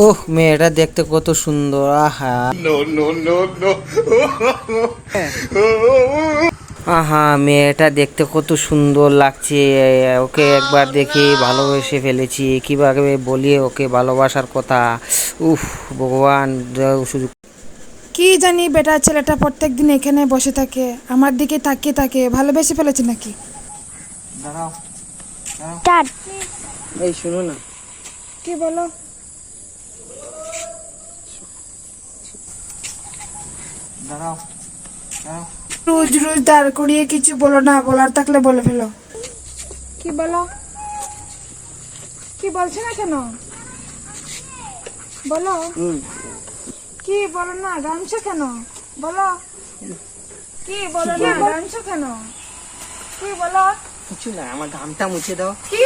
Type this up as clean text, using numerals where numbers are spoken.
ওহ, মেয়েটা দেখতে কত সুন্দর, আহা। আহা, মেয়েটা দেখতে কত সুন্দর লাগছে। ওকে একবার দেখে ভালোবেসে ফেলেছি। কিভাবে বলি ওকে ভালোবাসার কথা। উফ, ভগবান, শুধু কি জানি বেটা ছেলেটা প্রত্যেকদিন এখানে বসে থাকে, আমার দিকে তাকিয়ে থাকে, ভালোবেসে ফেলেছে নাকি? দাঁড়াও, স্টার্ট। এই শুনো না। কি বলো? দাঁড়াও, রোজ রোজ দাঁড় করিয়ে কিছু বলো না, বলার থাকলে বলে ফেলো। কি বলো? কি বলছো না কেন? বলো। কি বলো না, গামছা কেন? বলো। কি বলো না, গামছা কেন? কি বলো? কিছু না, আমার ঘামটা মুছে দাও। কি